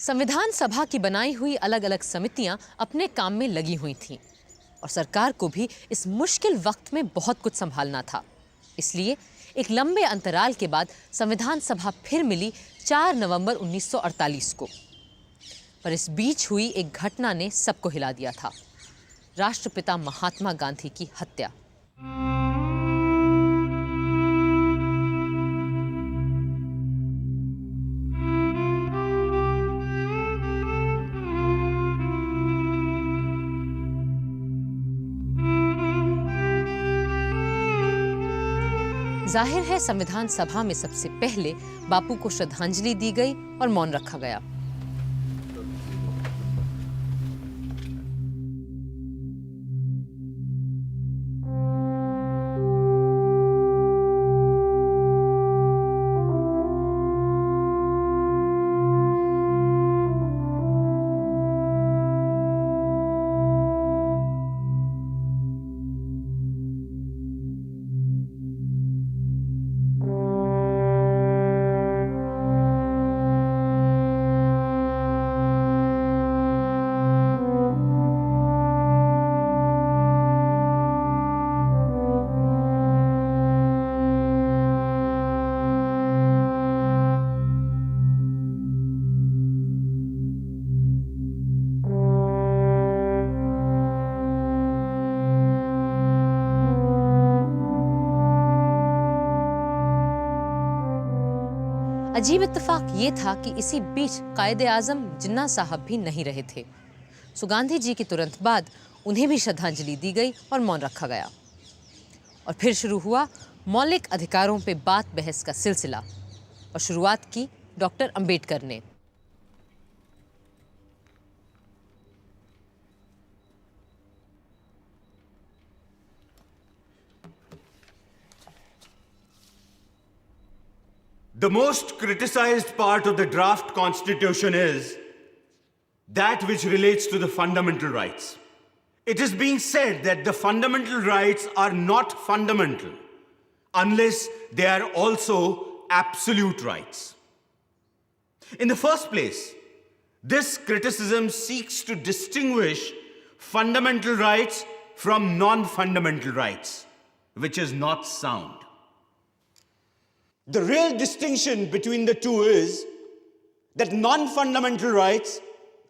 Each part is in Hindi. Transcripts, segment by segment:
संविधान सभा की बनाई हुई अलग अलग समितियां अपने काम में लगी हुई थीं और सरकार को भी इस मुश्किल वक्त में बहुत कुछ संभालना था। इसलिए एक लंबे अंतराल के बाद संविधान सभा फिर मिली 4 नवंबर 1948 को। पर इस बीच हुई एक घटना ने सबको हिला दिया था, राष्ट्रपिता महात्मा गांधी की हत्या। जाहिर है संविधान सभा में सबसे पहले बापू को श्रद्धांजलि दी गई और मौन रखा गया। अजीब इत्तेफाक ये था कि इसी बीच कायदे आजम जिन्ना साहब भी नहीं रहे थे। सो गांधी जी के तुरंत बाद उन्हें भी श्रद्धांजलि दी गई और मौन रखा गया। और फिर शुरू हुआ मौलिक अधिकारों पे बात बहस का सिलसिला और शुरुआत की डॉक्टर अंबेडकर ने। The most criticized part of the draft constitution is that which relates to the fundamental rights. It is being said that the fundamental rights are not fundamental unless they are also absolute rights. In the first place, this criticism seeks to distinguish fundamental rights from non-fundamental rights, which is not sound. The real distinction between the two is that non-fundamental rights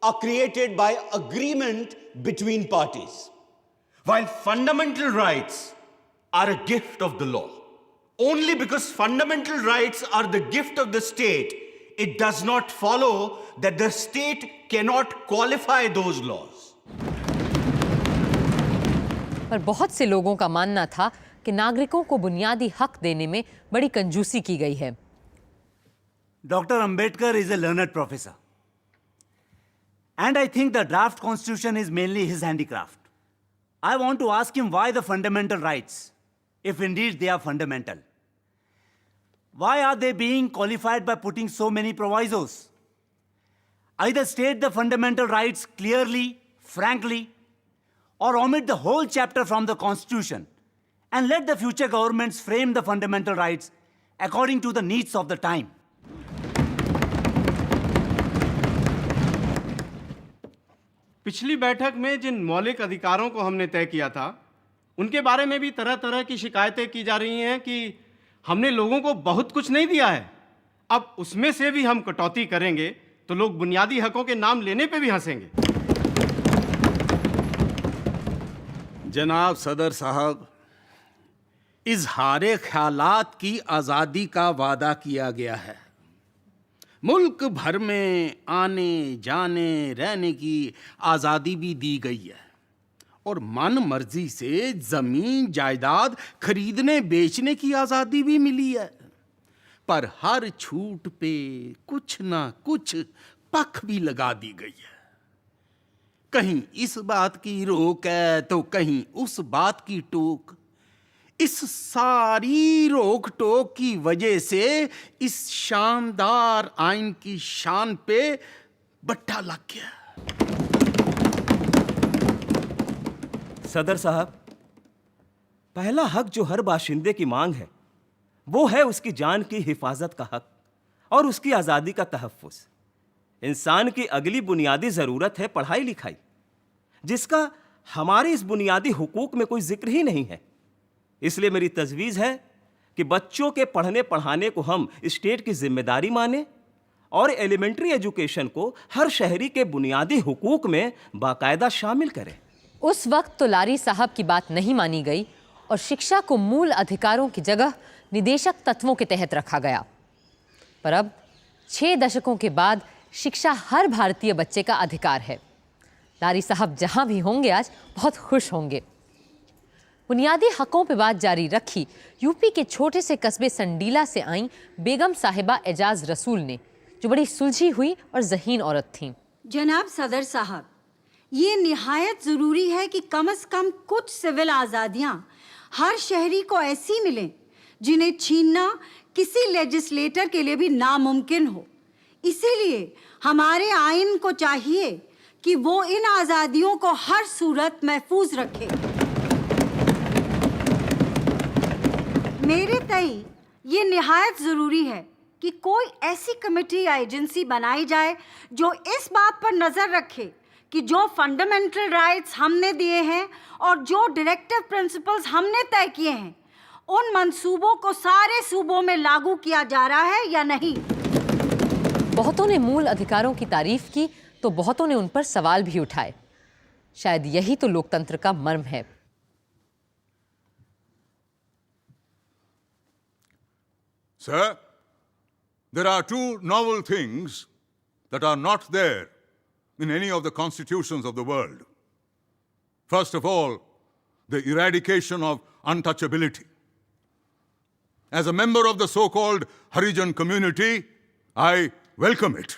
are created by agreement between parties, while fundamental rights are a gift of the law. Only because fundamental rights are the gift of the state, it does not follow that the state cannot qualify those laws. पर बहुत से लोगों का मानना था कि नागरिकों को बुनियादी हक देने में बड़ी कंजूसी की गई है। Dr. Ambedkar is a learned professor. And I think the draft constitution is mainly his handicraft. I want to ask him why the fundamental rights, if indeed they are fundamental. Why are they being qualified by putting so many provisos? Either state the fundamental rights clearly, frankly, or omit the whole chapter from the constitution and let the future governments frame the fundamental rights according to the needs of the time. पिछली बैठक में जिन मौलिक अधिकारों को हमने तय किया था, उनके बारे में भी तरह तरह की शिकायतें की जा रही हैं कि हमने लोगों को बहुत कुछ नहीं दिया है। अब उसमें से भी हम कटौती करेंगे तो लोग बुनियादी हकों के नाम लेने पे भी हंसेंगे। जनाब सदर साहब, इजहारे ख्यालात की आज़ादी का वादा किया गया है। मुल्क भर में आने जाने रहने की आज़ादी भी दी गई है और मन मर्जी से ज़मीन जायदाद खरीदने बेचने की आज़ादी भी मिली है। पर हर छूट पे कुछ ना कुछ पख भी लगा दी गई है। कहीं इस बात की रोक है तो कहीं उस बात की टोक। इस सारी रोक टोक की वजह से इस शानदार आइन की शान पे बट्टा लग गया। सदर साहब, पहला हक जो हर बाशिंदे की मांग है वो है उसकी जान की हिफाजत का हक और उसकी आज़ादी का तहफ़्फ़ुज़। इंसान की अगली बुनियादी जरूरत है पढ़ाई लिखाई, जिसका हमारे इस बुनियादी हुकूक में कोई जिक्र ही नहीं है। इसलिए मेरी तजवीज़ है कि बच्चों के पढ़ने पढ़ाने को हम स्टेट की जिम्मेदारी माने और एलिमेंट्री एजुकेशन को हर शहरी के बुनियादी हुकूक में बाकायदा शामिल करें। उस वक्त तो लारी साहब की बात नहीं मानी गई और शिक्षा को मूल अधिकारों की जगह निदेशक तत्वों के तहत रखा गया। पर अब 6 दशकों के बाद शिक्षा हर भारतीय बच्चे का अधिकार है। लारी साहब जहां भी होंगे आज बहुत खुश होंगे। बुनियादी हकों पे बात जारी रखी यूपी के छोटे से कस्बे संडीला से आई बेगम साहिबा एजाज रसूल ने, जो बड़ी सुलझी हुई और ज़हीन औरत थीं। जनाब सदर साहब, ये निहायत ज़रूरी है कि कम से कम कुछ सिविल आज़ादियाँ हर शहरी को ऐसी मिलें जिन्हें छीनना किसी लेजिस्लेटर के लिए भी नामुमकिन हो। इसीलिए हमारे आइन को चाहिए कि वो इन आज़ादियों को हर सूरत महफूज रखे। मेरे तई ये निहायत ज़रूरी है कि कोई ऐसी कमेटी या एजेंसी बनाई जाए जो इस बात पर नज़र रखे कि जो फंडामेंटल राइट्स हमने दिए हैं और जो डायरेक्टिव प्रिंसिपल्स हमने तय किए हैं, उन मंसूबों को सारे सूबों में लागू किया जा रहा है या नहीं। बहुतों ने मूल अधिकारों की तारीफ की तो बहुतों ने उन पर सवाल भी उठाए। शायद यही तो लोकतंत्र का मर्म है। Sir, there are 2 novel things that are not there in any of the constitutions of the world. First of all, the eradication of untouchability. As a member of the so-called Harijan community, I welcome it.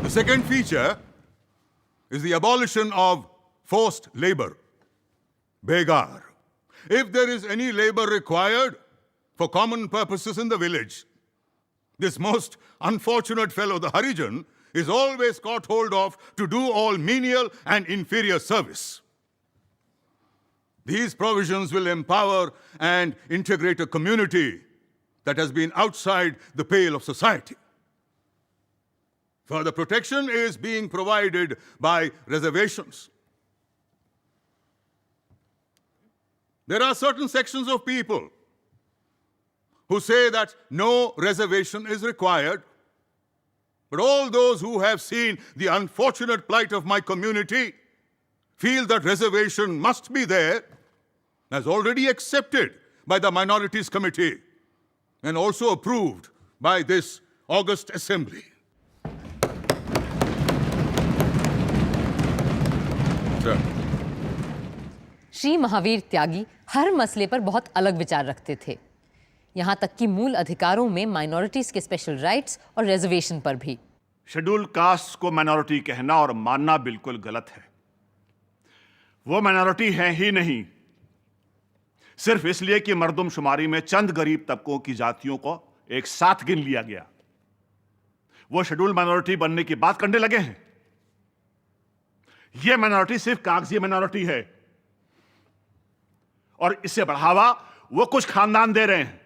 The second feature is the abolition of forced labor, begar. If there is any labor required for common purposes in the village, this most unfortunate fellow, the Harijan, is always caught hold of to do all menial and inferior service. These provisions will empower and integrate a community that has been outside the pale of society. Further protection is being provided by reservations. There are certain sections of people who say that no reservation is required, but all those who have seen the unfortunate plight of my community feel that reservation must be there, as already accepted by the Minorities Committee and also approved by this august assembly. Sir. Shri Mahavir त्यागी हर मसले पर बहुत अलग विचार रखते थे, यहाँ तक कि मूल अधिकारों में माइनॉरिटीज के स्पेशल राइट्स और रिजर्वेशन पर भी। शेड्यूल कास्ट को माइनॉरिटी कहना और मानना बिल्कुल गलत है। वो माइनॉरिटी है ही नहीं, सिर्फ इसलिए कि मर्दमशुमारी में चंद गरीब तबकों की जातियों को एक साथ गिन लिया गया, वो शेड्यूल माइनॉरिटी बनने की बात करने लगे हैं। ये माइनॉरिटी सिर्फ कागजी माइनॉरिटी है और इसे बढ़ावा वो कुछ खानदान दे रहे हैं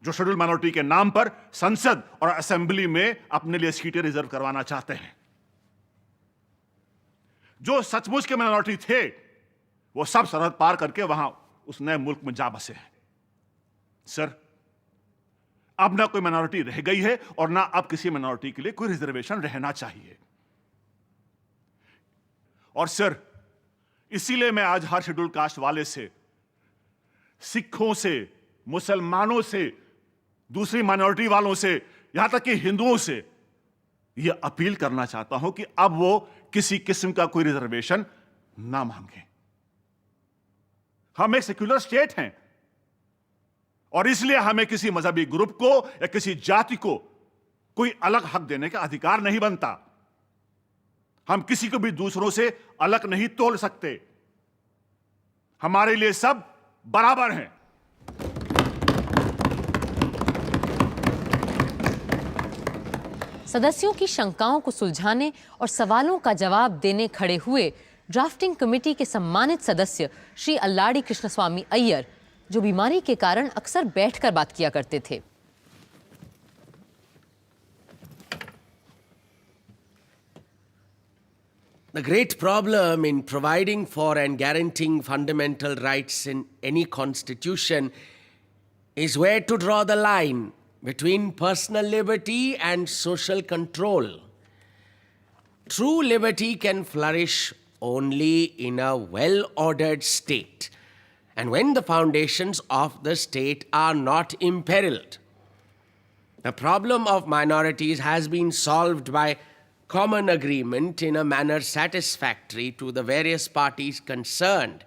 जो शेड्यूल माइनॉरिटी के नाम पर संसद और असेंबली में अपने लिए सीटें रिजर्व करवाना चाहते हैं। जो सचमुच के माइनॉरिटी थे वो सब सरहद पार करके वहां उस नए मुल्क में जा बसे हैं। सर, अब ना कोई माइनॉरिटी रह गई है और ना अब किसी माइनॉरिटी के लिए कोई रिजर्वेशन रहना चाहिए। और सर, इसीलिए मैं आज हर शेड्यूल कास्ट वाले से, सिखों से, मुसलमानों से, दूसरी माइनॉरिटी वालों से, यहां तक कि हिंदुओं से यह अपील करना चाहता हूं कि अब वो किसी किस्म का कोई रिजर्वेशन ना मांगे। हम एक सेक्युलर स्टेट हैं और इसलिए हमें किसी मजहबी ग्रुप को या किसी जाति को कोई अलग हक देने का अधिकार नहीं बनता। हम किसी को भी दूसरों से अलग नहीं तोल सकते। हमारे लिए सब बराबर हैं। सदस्यों की शंकाओं को सुलझाने और सवालों का जवाब देने खड़े हुए ड्राफ्टिंग कमेटी के सम्मानित सदस्य श्री अल्लाड़ी कृष्णस्वामी अय्यर, जो बीमारी के कारण अक्सर बैठकर बात किया करते थे। The great problem in providing for and guaranteeing fundamental rights in any constitution is where to draw the line between personal liberty and social control. True liberty can flourish only in a well-ordered state, and when the foundations of the state are not imperiled. The problem of minorities has been solved by common agreement in a manner satisfactory to the various parties concerned,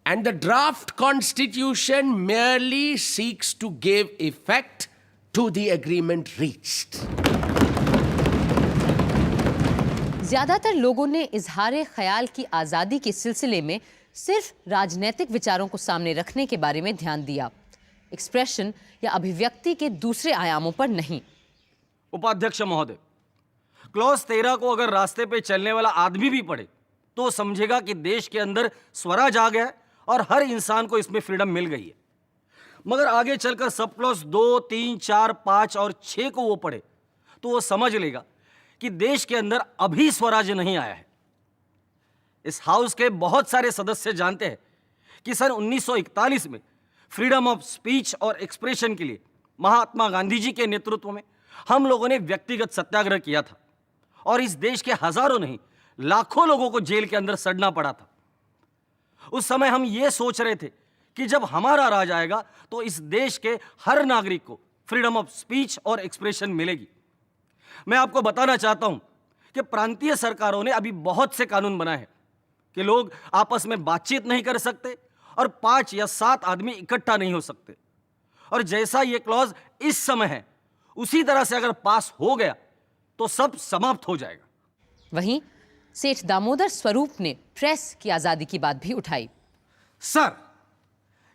and the draft constitution merely seeks to give effect to the agreement reached. ज्यादातर लोगों ने इजहार ख्याल की आज़ादी के सिलसिले में सिर्फ राजनीतिक विचारों को सामने रखने के बारे में ध्यान दिया, एक्सप्रेशन या अभिव्यक्ति के दूसरे आयामों पर नहीं। उपाध्यक्ष महोदय, क्लॉज 13 को अगर रास्ते पे चलने वाला आदमी भी पढ़े तो समझेगा कि देश के अंदर स्वराज आ गया है और हर इंसान को इसमें फ्रीडम मिल गई है। मगर आगे चलकर सब क्लॉज 2, 3, 4, 5 और 6 को वो पढ़े तो वो समझ लेगा कि देश के अंदर अभी स्वराज नहीं आया है। इस हाउस के बहुत सारे सदस्य जानते हैं कि सन 1941 में फ्रीडम ऑफ स्पीच और एक्सप्रेशन के लिए महात्मा गांधी जी के नेतृत्व में हम लोगों ने व्यक्तिगत सत्याग्रह किया था और इस देश के हजारों नहीं लाखों लोगों को जेल के अंदर सड़ना पड़ा था। उस समय हम ये सोच रहे थे कि जब हमारा राज आएगा तो इस देश के हर नागरिक को फ्रीडम ऑफ स्पीच और एक्सप्रेशन मिलेगी। मैं आपको बताना चाहता हूं कि प्रांतीय सरकारों ने अभी बहुत से कानून बनाए हैं कि लोग आपस में बातचीत नहीं कर सकते और 5 या 7 आदमी इकट्ठा नहीं हो सकते, और जैसा ये क्लॉज इस समय है उसी तरह से अगर पास हो गया तो सब समाप्त हो जाएगा। वहीं सेठ दामोदर स्वरूप ने प्रेस की आजादी की बात भी उठाई। सर,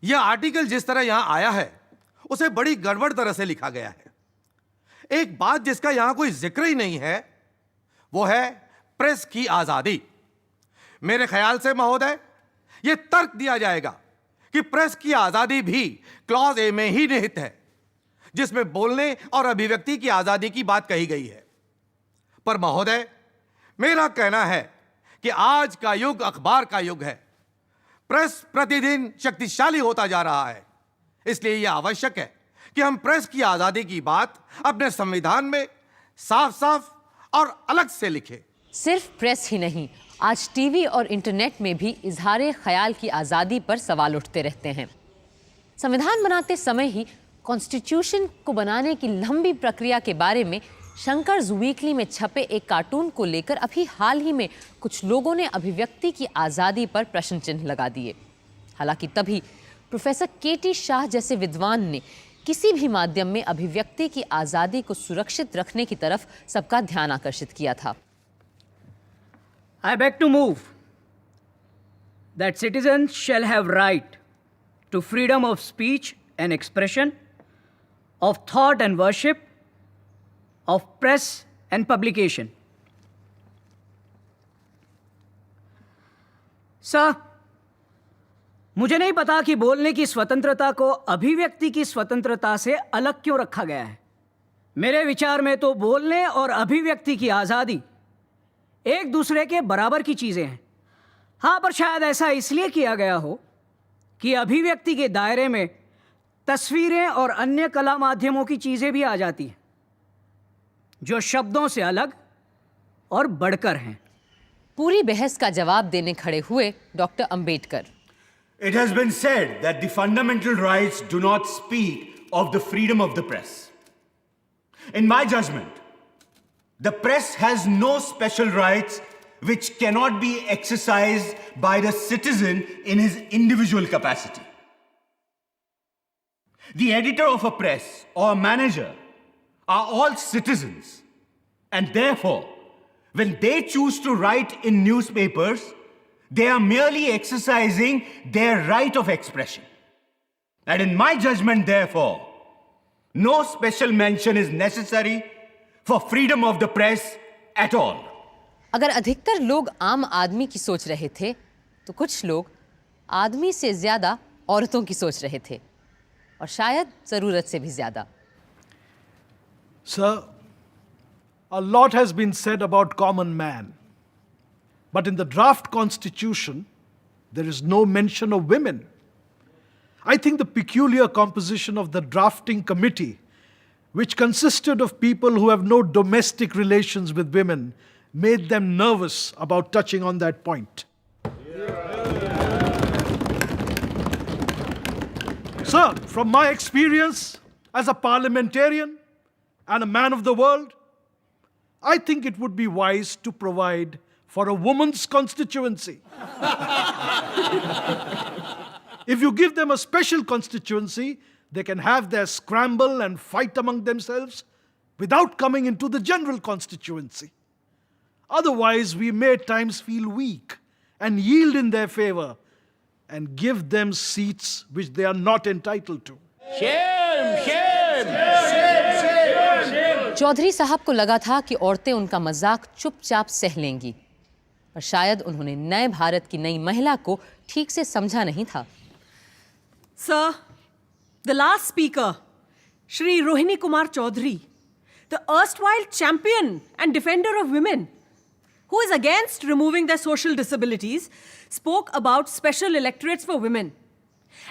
यह आर्टिकल जिस तरह यहां आया है उसे बड़ी गड़बड़ तरह से लिखा गया है। एक बात जिसका यहां कोई जिक्र ही नहीं है वो है प्रेस की आजादी। मेरे ख्याल से महोदय यह तर्क दिया जाएगा कि प्रेस की आजादी भी क्लॉज ए में ही निहित है, जिसमें बोलने और अभिव्यक्ति की आजादी की बात कही गई है। पर महोदय, मेरा कहना है कि आज का युग अखबार का युग है। प्रेस प्रतिदिन शक्तिशाली होता जा रहा है, इसलिए यह आवश्यक है कि हम प्रेस की आजादी की बात अपने संविधान में साफ साफ और अलग से लिखें। सिर्फ प्रेस ही नहीं, आज टीवी और इंटरनेट में भी इजहार ख्याल की आज़ादी पर सवाल उठते रहते हैं। संविधान बनाते समय ही कॉन्स्टिट्यूशन को बनाने की लंबी प्रक्रिया के बारे में शंकर्स वीकली में छपे एक कार्टून को लेकर अभी हाल ही में कुछ लोगों ने अभिव्यक्ति की आज़ादी पर प्रश्न चिन्ह लगा दिए। हालांकि तभी प्रोफेसर के.टी. शाह जैसे विद्वान ने किसी भी माध्यम में अभिव्यक्ति की आज़ादी को सुरक्षित रखने की तरफ सबका ध्यान आकर्षित किया था। I beg to move that citizens shall have right to freedom of speech and expression, of thought and worship, of press and publication. Sir, मुझे नहीं पता कि बोलने की स्वतंत्रता को अभिव्यक्ति की स्वतंत्रता से अलग क्यों रखा गया है। मेरे विचार में तो बोलने और अभिव्यक्ति की आज़ादी एक दूसरे के बराबर की चीज़ें हैं। हाँ, पर शायद ऐसा इसलिए किया गया हो कि अभिव्यक्ति के दायरे में तस्वीरें और अन्य कला माध्यमों की चीज़ें भी आ जाती हैं जो शब्दों से अलग और बढ़कर हैं। पूरी बहस का जवाब देने खड़े हुए doctor Ambedkar. It has been said that the fundamental rights do not speak of the freedom of the press. In my judgment, the press has no special rights which cannot be exercised by the citizen in his individual capacity. The editor of a press or manager are all citizens, and therefore, when they choose to write in newspapers, they are merely exercising their right of expression. And in my judgment, therefore, no special mention is necessary for freedom of the press at all. अगर अधिकतर लोग आम आदमी की सोच रहे थे, तो कुछ लोग आदमी से ज्यादा औरतों की सोच रहे थे, और शायद जरूरत से भी ज्यादा। Sir, a lot has been said about common man. But in the draft constitution, there is no mention of women. I think the peculiar composition of the drafting committee, which consisted of people who have no domestic relations with women, made them nervous about touching on that point. Sir, from my experience as a parliamentarian and a man of the world, I think it would be wise to provide for a woman's constituency. If you give them a special constituency, they can have their scramble and fight among themselves without coming into the general constituency. Otherwise, we may at times feel weak and yield in their favor and give them seats which they are not entitled to. Chaudhary साहब को लगा था कि औरतें उनका मजाक चुपचाप सह लेंगी, पर शायद उन्होंने नए भारत की नई महिला को ठीक से समझा नहीं था। Sir, the last speaker, Shri Rohini Kumar Chaudhary, the erstwhile champion and defender of women, who is against removing their social disabilities, spoke about special electorates for women.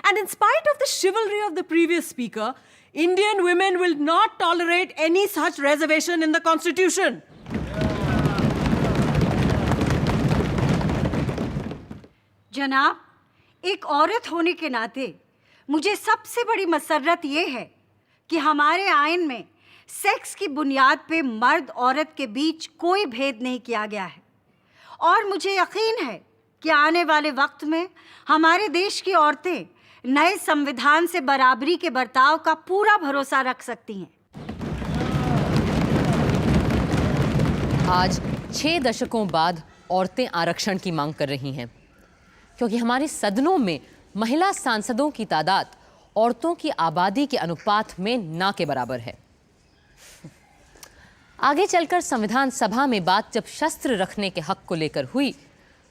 And in spite of the chivalry of the previous speaker, Indian women will not tolerate any such reservation in the Constitution. जनाब, एक औरत होने के नाते मुझे सबसे बड़ी मसर्रत ये है कि हमारे आइन में सेक्स की बुनियाद पे मर्द औरत के बीच कोई भेद नहीं किया गया है, और मुझे यकीन है कि आने वाले वक्त में हमारे देश की औरतें नए संविधान से बराबरी के बर्ताव का पूरा भरोसा रख सकती हैं। आज 6 दशकों बाद औरतें आरक्षण की मांग कर रही हैं, क्योंकि हमारे सदनों में महिला सांसदों की तादाद औरतों की आबादी के अनुपात में ना के बराबर है। आगे चलकर संविधान सभा में बात जब शस्त्र रखने के हक को लेकर हुई,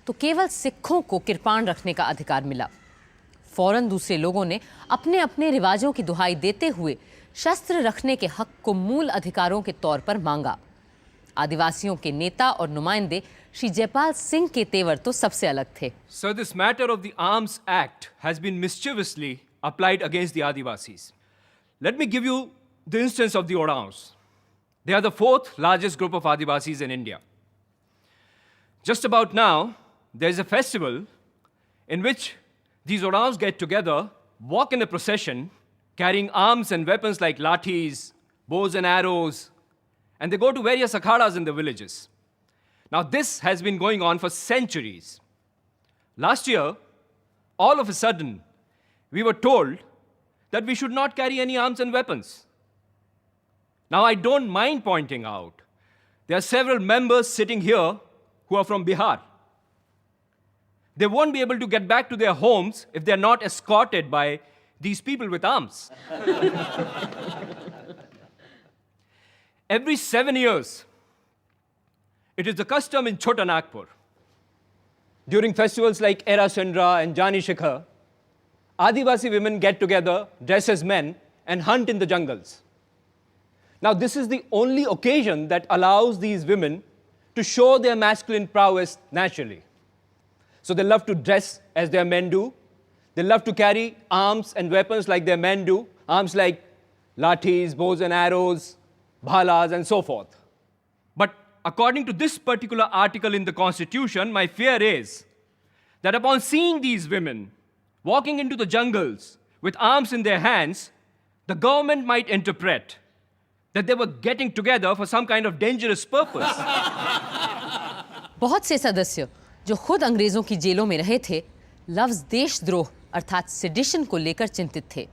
तो केवल सिखों को किरपान रखने का अधिकार मिला। फौरन दूसरे लोगों ने अपने अपने रिवाजों की दुहाई देते हुए शस्त्र रखने के हक को मूल अधिकारों के तौर पर मांगा। आदिवासियों के नेता और नुमाइंदे श्री जयपाल सिंह के तेवर तो सबसे अलग थे। Sir, this matter of the Arms Act has been mischievously applied against the Adivasis. Let me give you the instance of the Oraons. They are the 4th largest group of Adivasis in India. Just about now, there is a festival in which these Oraons get together, walk in a procession, carrying arms and weapons like lathis, bows and arrows, and they go to various akhadas in the villages. Now, this has been going on for centuries. Last year, all of a sudden, we were told that we should not carry any arms and weapons. Now, I don't mind pointing out, there are several members sitting here who are from Bihar. They won't be able to get back to their homes if they're not escorted by these people with arms. Every 7 years, it is the custom in Chota Nagpur, during festivals like Era Sandra and Jani Shikhar, Adivasi women get together, dress as men, and hunt in the jungles. Now, this is the only occasion that allows these women to show their masculine prowess naturally. So they love to dress as their men do. They love to carry arms and weapons like their men do, arms like lathis, bows and arrows, bhalas, and so forth. But according to this particular article in the Constitution, my fear is that upon seeing these women walking into the jungles with arms in their hands, the government might interpret that they were getting together for some kind of dangerous purpose. बहुत से सदस्य जो खुद अंग्रेजों की जेलों में रहे थे, लफ्ज देशद्रोह अर्थात सेडिशन को लेकर चिंतित थे।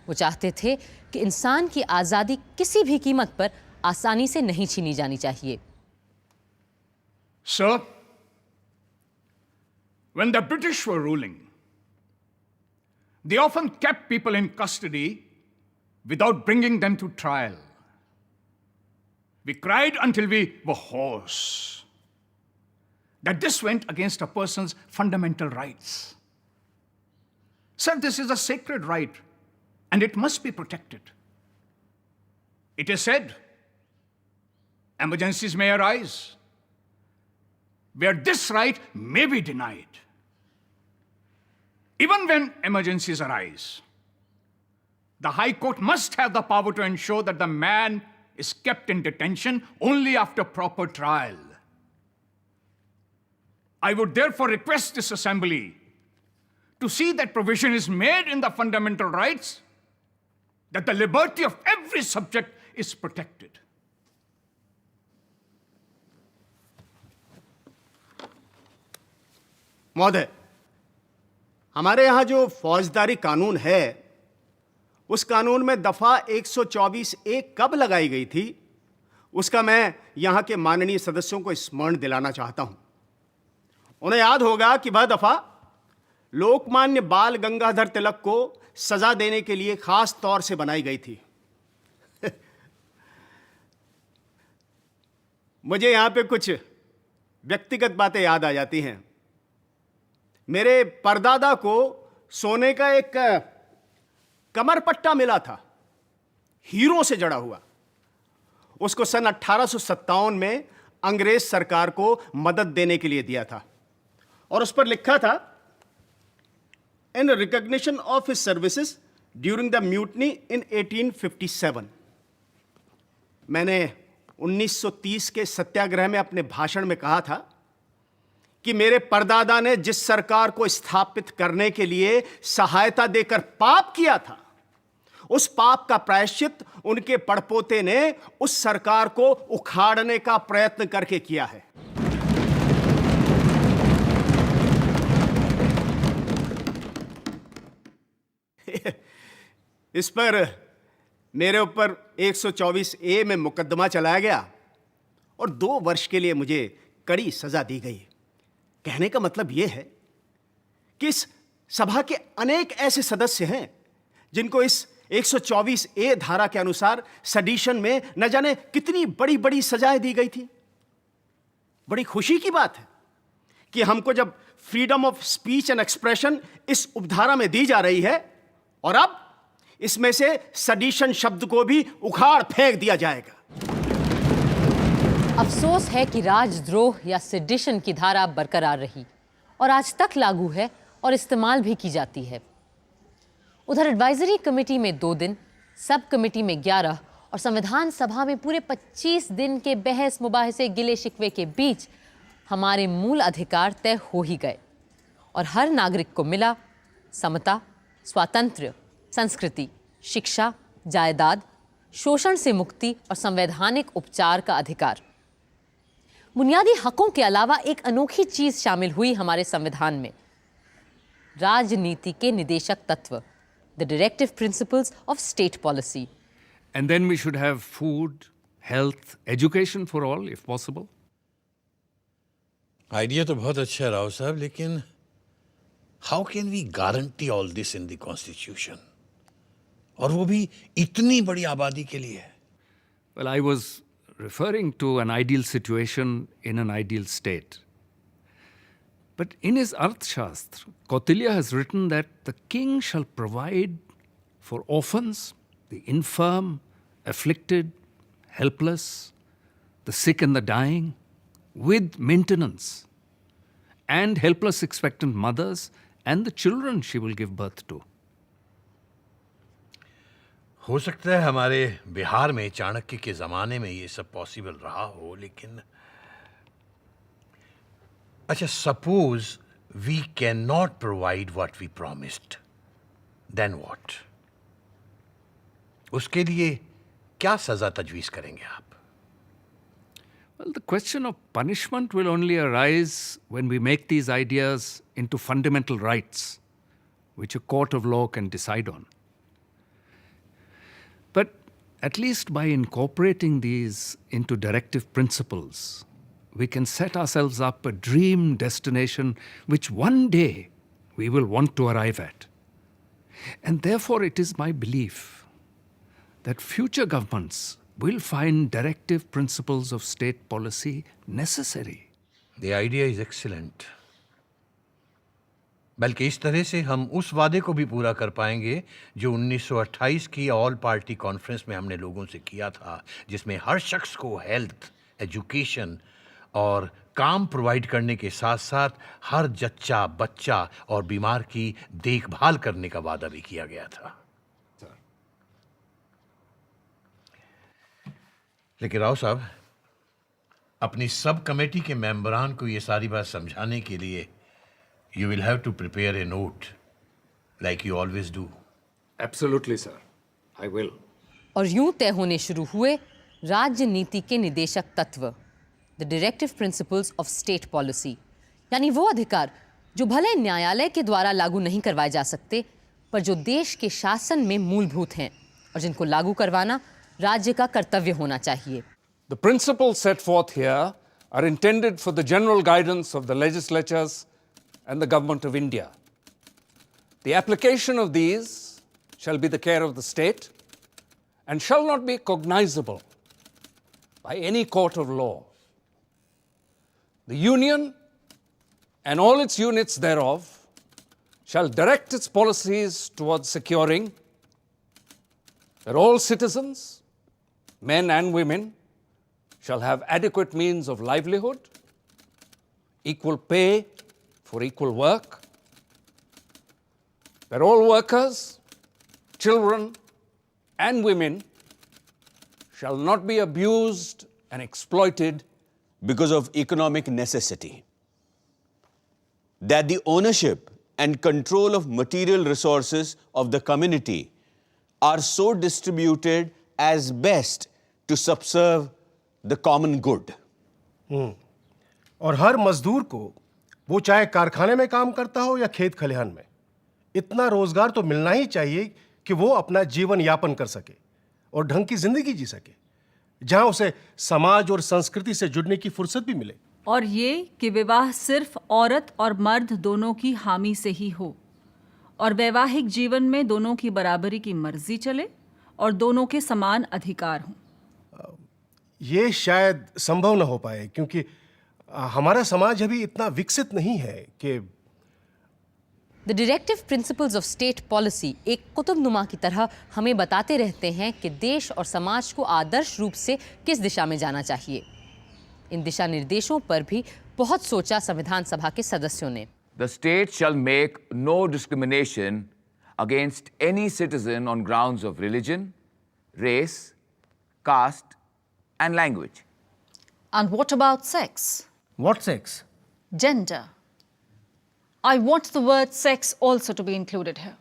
वो चाहते थे कि इंसान की आज़ादी किसी भी कीमत पर आसानी से नहीं छीनी जानी चाहिए। Sir, when the British were ruling, they often kept people in custody without bringing them to trial. We cried until we were hoarse that this went against a person's fundamental rights. Sir, this is a sacred right and it must be protected. It is said, emergencies may arise, where this right may be denied. Even when emergencies arise, the High Court must have the power to ensure that the man is kept in detention only after proper trial. I would therefore request this assembly to see that provision is made in the fundamental rights that the liberty of every subject is protected. महोदय, हमारे यहाँ जो फौजदारी कानून है, उस कानून में दफा 124A कब लगाई गई थी, उसका मैं यहाँ के माननीय सदस्यों को स्मरण दिलाना चाहता हूँ। उन्हें याद होगा कि वह दफा लोकमान्य बाल गंगाधर तिलक को सजा देने के लिए खास तौर से बनाई गई थी। मुझे यहाँ पे कुछ व्यक्तिगत बातें याद आ जाती हैं। मेरे परदादा को सोने का एक कमरपट्टा मिला था, हीरों से जड़ा हुआ। उसको सन 1857 में अंग्रेज सरकार को मदद देने के लिए दिया था और उस पर लिखा था, in recognition of his services during the mutiny in 1857। मैंने 1930 के सत्याग्रह में अपने भाषण में कहा था कि मेरे परदादा ने जिस सरकार को स्थापित करने के लिए सहायता देकर पाप किया था, उस पाप का प्रायश्चित उनके पड़पोते ने उस सरकार को उखाड़ने का प्रयत्न करके किया है। इस पर मेरे ऊपर 124A में मुकदमा चलाया गया और 2 वर्ष के लिए मुझे कड़ी सजा दी गई। कहने का मतलब यह है कि इस सभा के अनेक ऐसे सदस्य हैं जिनको इस 124A धारा के अनुसार सडिशन में न जाने कितनी बड़ी बड़ी सजाएं दी गई थी। बड़ी खुशी की बात है कि हमको जब freedom of speech and expression इस उपधारा में दी जा रही है और अब इसमें से सडिशन शब्द को भी उखाड़ फेंक दिया जाएगा। अफसोस है कि राजद्रोह या सेडिशन की धारा बरकरार रही और आज तक लागू है और इस्तेमाल भी की जाती है। उधर एडवाइजरी कमेटी में 2 दिन, सब कमेटी में 11 और संविधान सभा में पूरे 25 दिन के बहस मुबाहिसे गिले शिकवे के बीच हमारे मूल अधिकार तय हो ही गए और हर नागरिक को मिला समता, स्वातंत्र्य, संस्कृति, शिक्षा, जायदाद, शोषण से मुक्ति और संवैधानिक उपचार का अधिकार। बुनियादी हकों के अलावा एक अनोखी चीज शामिल हुई हमारे संविधान में, राजनीति के निदेशक तत्व, the directive principles of state policy. And then we should have food, health, education for all if possible. Idea तो बहुत अच्छा है राव साहब, लेकिन how can we guarantee all this in the constitution, और वो भी इतनी बड़ी आबादी के लिए? Well, I was referring to an ideal situation in an ideal state. But in his Arthashastra, Kautilya has written that the king shall provide for orphans, the infirm, afflicted, helpless, the sick and the dying, with maintenance, and helpless expectant mothers and the children she will give birth to. हो सकता है हमारे बिहार में चाणक्य के ज़माने में ये सब पॉसिबल रहा हो, लेकिन अच्छा, suppose we can not provide what we promised, then what? उसके लिए क्या सजा तजवीज़ करेंगे आप? Well, the question of punishment will only arise when we make these ideas into fundamental rights, which a court of law can decide on. But at least by incorporating these into directive principles, we can set ourselves up a dream destination which one day we will want to arrive at. And therefore it is my belief that future governments will find directive principles of state policy necessary. The idea is excellent. बल्कि इस तरह से हम उस वादे को भी पूरा कर पाएंगे जो 1928 की ऑल पार्टी कॉन्फ्रेंस में हमने लोगों से किया था, जिसमें हर शख्स को हेल्थ, एजुकेशन और काम प्रोवाइड करने के साथ साथ हर जच्चा बच्चा और बीमार की देखभाल करने का वादा भी किया गया था। लेकिन राव साहब, अपनी सब कमेटी के मेंबरान को ये सारी बात समझाने के लिए you will have to prepare a note like you always do. Absolutely sir, I will. और यूं तय होने शुरू हुए राज्य नीति के निदेशक तत्व, the directive principles of state policy, यानी वो अधिकार जो भले न्यायालय के द्वारा लागू नहीं करवाए जा सकते, पर जो देश के शासन में मूलभूत हैं और जिनको लागू करवाना राज्य का कर्तव्य होना चाहिए। The principles set forth here are intended for the general guidance of the legislatures and the government of India. The application of these shall be the care of the state and shall not be cognizable by any court of law. The Union and all its units thereof shall direct its policies towards securing that all citizens, men and women, shall have adequate means of livelihood, equal pay for equal work, that all workers, children, and women shall not be abused and exploited because of economic necessity, that the ownership and control of material resources of the community are so distributed as best to subserve the common good. और हर मजदूर को, वो चाहे कारखाने में काम करता हो या खेत खलिहान में, इतना रोजगार तो मिलना ही चाहिए कि वो अपना जीवन यापन कर सके और ढंग की जिंदगी जी सके, जहां उसे समाज और संस्कृति से जुड़ने की फुर्सत भी मिले। और ये कि विवाह सिर्फ औरत और मर्द दोनों की हामी से ही हो और वैवाहिक जीवन में दोनों की बराबरी की मर्जी चले और दोनों के समान अधिकार हों। ये शायद संभव न हो पाए क्योंकि हमारा समाज अभी इतना विकसित नहीं है कि the directive principles of state policy एक कुतुबनुमा की तरह हमें बताते रहते हैं कि देश और समाज को आदर्श रूप से किस दिशा में जाना चाहिए। इन दिशा निर्देशों पर भी बहुत सोचा संविधान सभा के सदस्यों ने। The state shall make no discrimination against any citizen on grounds of religion, race, caste, and language. And what about sex? What sex? Gender. I want the word sex also to be included here.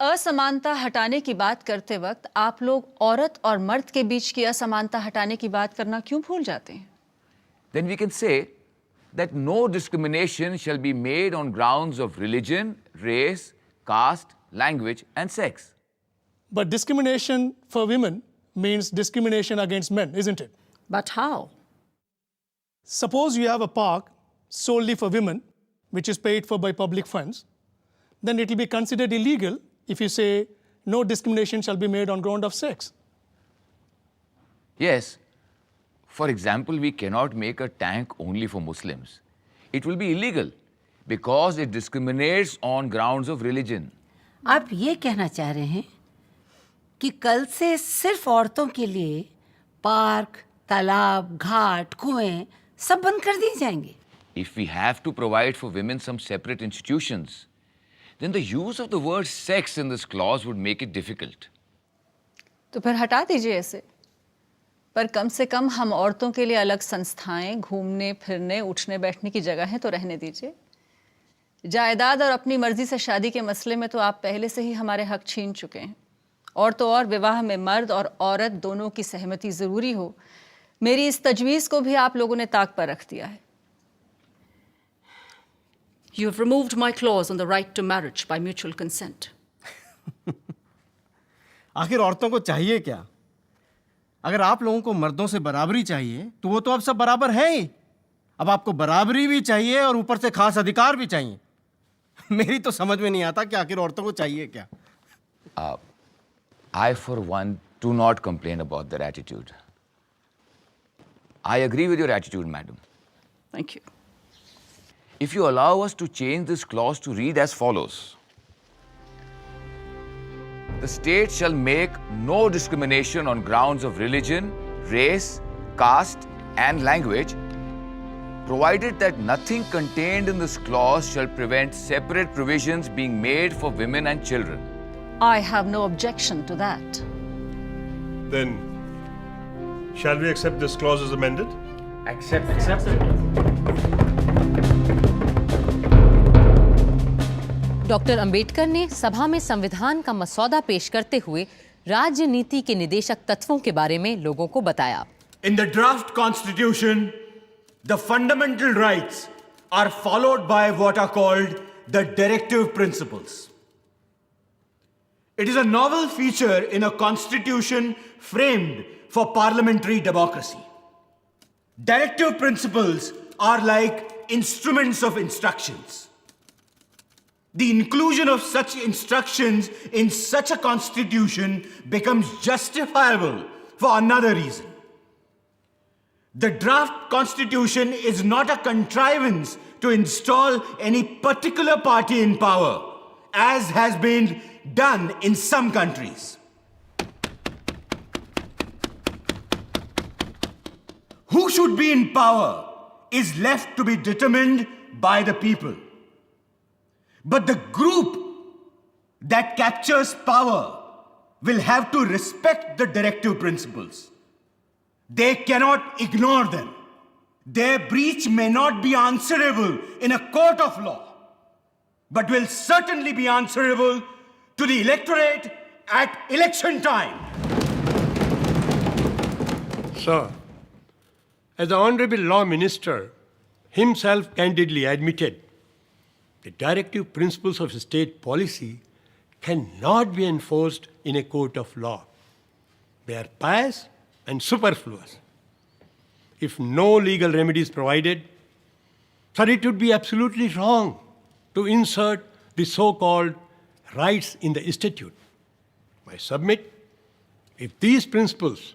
असमानता हटाने की बात करते वक्त आप लोग औरत और मर्द के बीच की असमानता हटाने की बात करना क्यों भूल जाते हैं? Then we can say that no discrimination shall be made on grounds of religion, race, caste, language, and sex. But discrimination for women means discrimination against men, isn't it? But how? Suppose you have a park solely for women, which is paid for by public funds, then it will be considered illegal if you say no discrimination shall be made on ground of sex. Yes. For example, we cannot make a tank only for Muslims. It will be illegal because it discriminates on grounds of religion. आप ये कहना चाह रहे हैं कि कल से सिर्फ औरतों के लिए पार्क, तालाब, घाट, कुएं सब बंद कर दिए जाएंगे? If we have to provide for women some separate institutions, then the use of the word sex in this clause would make it difficult. तो फिर हटा दीजिए इसे। पर कम से कम हम औरतों के लिए अलग संस्थाएं, घूमने फिरने, उठने बैठने की जगह है तो रहने दीजिए। जायदाद और अपनी मर्जी से शादी के मसले में तो आप पहले से ही हमारे हक छीन चुके हैं। और तो और विवाह में मर्द और औरत दोनों की सहमति जरूरी हो, मेरी इस तजवीज़ को भी आप लोगों ने ताक पर रख दिया है। You have removed my clause on the right to marriage by mutual consent. आखिर औरतों को चाहिए क्या? अगर आप लोगों को मर्दों से बराबरी चाहिए तो वो तो अब सब बराबर हैं ही। अब आपको बराबरी भी चाहिए और ऊपर से खास अधिकार भी चाहिए। मेरी तो समझ में नहीं आता कि आखिर औरतों को चाहिए क्या। I, for one, do not complain about their attitude. I agree with your attitude, madam. Thank you. If you allow us to change this clause to read as follows. The state shall make no discrimination on grounds of religion, race, caste, and language, provided that nothing contained in this clause shall prevent separate provisions being made for women and children. I have no objection to that. Then, shall we accept this clause as amended? Accept doctor Ambedkar ने सभा में संविधान का मसौदा पेश करते हुए राजनीति के निदेशक तत्वों के बारे में लोगों को बताया। In the draft constitution, the fundamental rights are followed by what are called the directive principles. It is a novel feature in a constitution framed for parliamentary democracy. Directive principles are like instruments of instructions. The inclusion of such instructions in such a constitution becomes justifiable for another reason. The draft constitution is not a contrivance to install any particular party in power, as has been done in some countries. Who should be in power is left to be determined by the people. But the group that captures power will have to respect the directive principles. They cannot ignore them. Their breach may not be answerable in a court of law, but will certainly be answerable to the electorate at election time. Sir, as the Honorable Law Minister himself candidly admitted, the directive principles of state policy cannot be enforced in a court of law. They are pious and superfluous. If no legal remedy is provided, sir, it would be absolutely wrong to insert the so-called rights in the statute. I submit, if these principles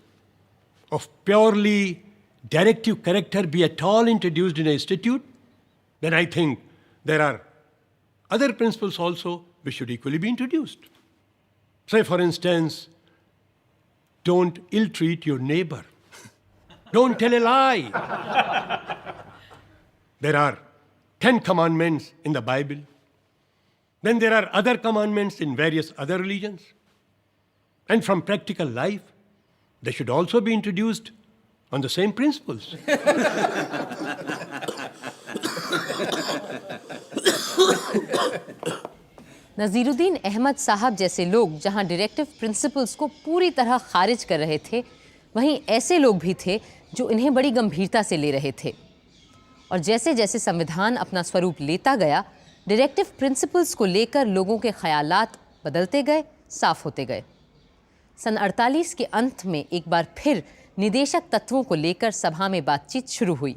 of purely directive character be at all introduced in a statute, then I think there are other principles also which should equally be introduced. Say, for instance, don't ill-treat your neighbor. Don't tell a lie. There are 10 commandments in the Bible. Then there are other commandments in various other religions. And from practical life, they should also be introduced on the same principles. नज़ीरुद्दीन Ahmad साहब जैसे लोग जहां डायरेक्टिव प्रिंसिपल्स को पूरी तरह खारिज कर रहे थे, वहीं ऐसे लोग भी थे जो इन्हें बड़ी गंभीरता से ले रहे थे। और जैसे जैसे संविधान अपना स्वरूप लेता गया, डायरेक्टिव प्रिंसिपल्स को लेकर लोगों के ख्यालात बदलते गए, साफ होते गए। सन 48 के अंत में एक बार फिर निदेशक तत्वों को लेकर सभा में बातचीत शुरू हुई।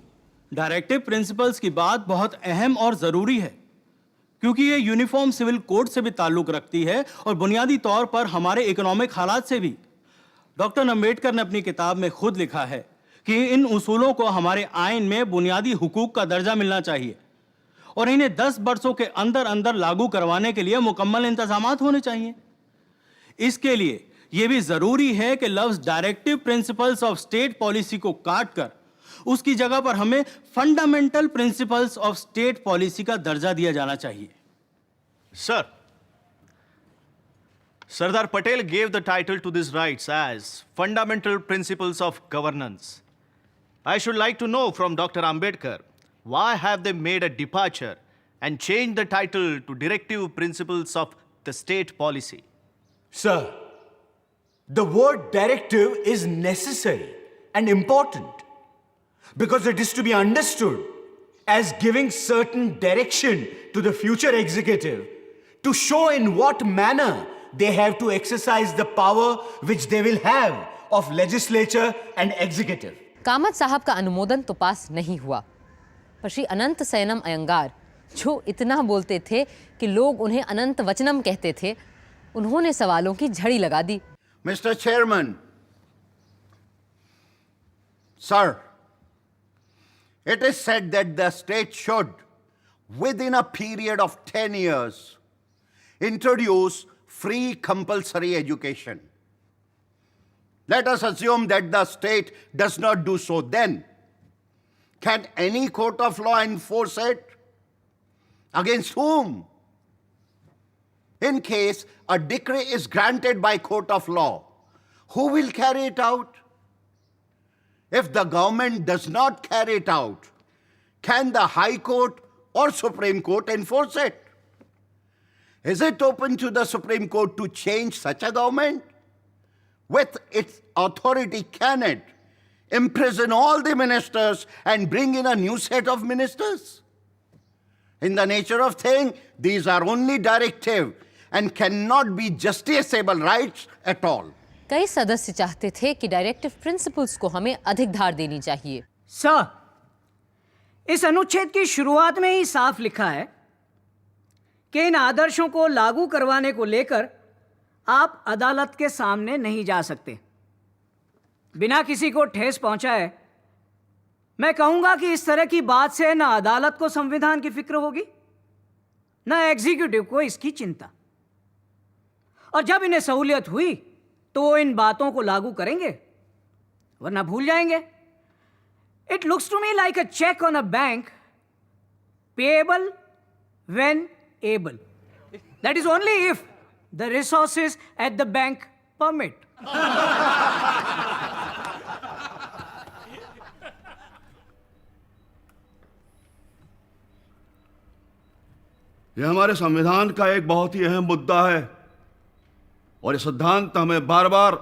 डायरेक्टिव प्रिंसिपल्स की बात बहुत अहम और ज़रूरी है, क्योंकि ये यूनिफॉर्म सिविल कोड से भी ताल्लुक़ रखती है और बुनियादी तौर पर हमारे इकोनॉमिक हालात से भी। डॉक्टर अम्बेडकर ने अपनी किताब में खुद लिखा है कि इन उसूलों को हमारे आइन में बुनियादी हुकूक का दर्जा मिलना चाहिए और इन्हें 10 वर्षों के अंदर अंदर लागू करवाने के लिए मुकम्मल इंतजामात होने चाहिए। इसके लिए यह भी ज़रूरी है कि लफ्ज़ directive principles of state policy को काट कर उसकी जगह पर हमें fundamental principles of state policy का दर्जा दिया जाना चाहिए। Sir, Sardar Patel gave the title to these rights as Fundamental Principles of Governance. I should like to know from Dr. Ambedkar, why have they made a departure and changed the title to Directive Principles of the State Policy? Sir, the word directive is necessary and important because it is to be understood as giving certain direction to the future executive to show in what manner they have to exercise the power which they will have of legislature and executive. Kamat साहब का अनुमोदन तो पास नहीं हुआ, पर श्री अनंत सयनम अयंगार, जो इतना बोलते थे कि लोग उन्हें अनंत वचनम कहते थे, उन्होंने सवालों की झड़ी लगा दी। Mr. Chairman, sir, it is said that the state should, within a period of 10 years, introduce free compulsory education. Let us assume that the state does not do so then. Can any court of law enforce it? Against whom? In case a decree is granted by court of law, who will carry it out? If the government does not carry it out, can the High Court or Supreme Court enforce it? Is it open to the Supreme Court to change such a government? With its authority, can it imprison all the ministers and bring in a new set of ministers? In the nature of thing, these are only directive and cannot be justiciable rights at all. कई सदस्य चाहते थे कि डायरेक्टिव प्रिंसिपल्स को हमें अधिक धार देनी चाहिए। सर, इस अनुच्छेद की शुरुआत में ही साफ लिखा है कि इन आदर्शों को लागू करवाने को लेकर आप अदालत के सामने नहीं जा सकते। बिना किसी को ठेस पहुंचाए मैं कहूंगा कि इस तरह की बात से न अदालत को संविधान की फिक्र होगी, न एग्जीक्यूटिव को इसकी चिंता। और जब इन्हें सहूलियत हुई तो वो इन बातों को लागू करेंगे, वरना भूल जाएंगे। It looks to me like a cheque on a bank, payable when able. That is only if the resources at the bank permit. यह हमारे संविधान का एक बहुत ही अहम मुद्दा है और ये सिद्धांत हमें बार बार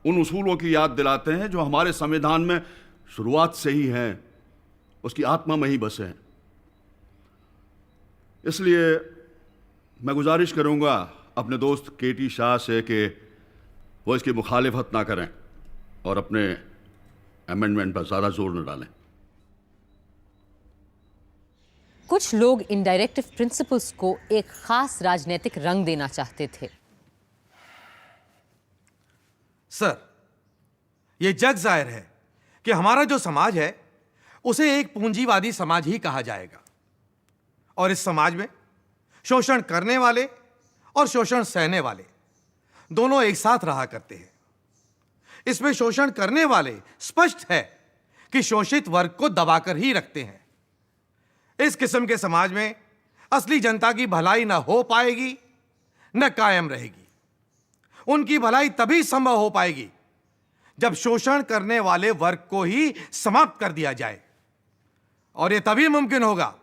उन उसूलों की याद दिलाते हैं जो हमारे संविधान में शुरुआत से ही हैं, उसकी आत्मा में ही बसे हैं। इसलिए मैं गुजारिश करूंगा अपने दोस्त केटी शाह से कि वो इसकी मुखालिफत ना करें और अपने अमेंडमेंट पर ज़्यादा जोर न डालें। कुछ लोग इन डायरेक्टिव प्रिंसिपल्स को एक खास राजनीतिक रंग देना चाहते थे। सर, यह जग जाहिर है कि हमारा जो समाज है उसे एक पूंजीवादी समाज ही कहा जाएगा और इस समाज में शोषण करने वाले और शोषण सहने वाले दोनों एक साथ रहा करते हैं। इसमें शोषण करने वाले स्पष्ट है कि शोषित वर्ग को दबाकर ही रखते हैं। इस किस्म के समाज में असली जनता की भलाई न हो पाएगी न कायम रहेगी। उनकी भलाई तभी संभव हो पाएगी जब शोषण करने वाले वर्ग को ही समाप्त कर दिया जाए, और यह तभी मुमकिन होगा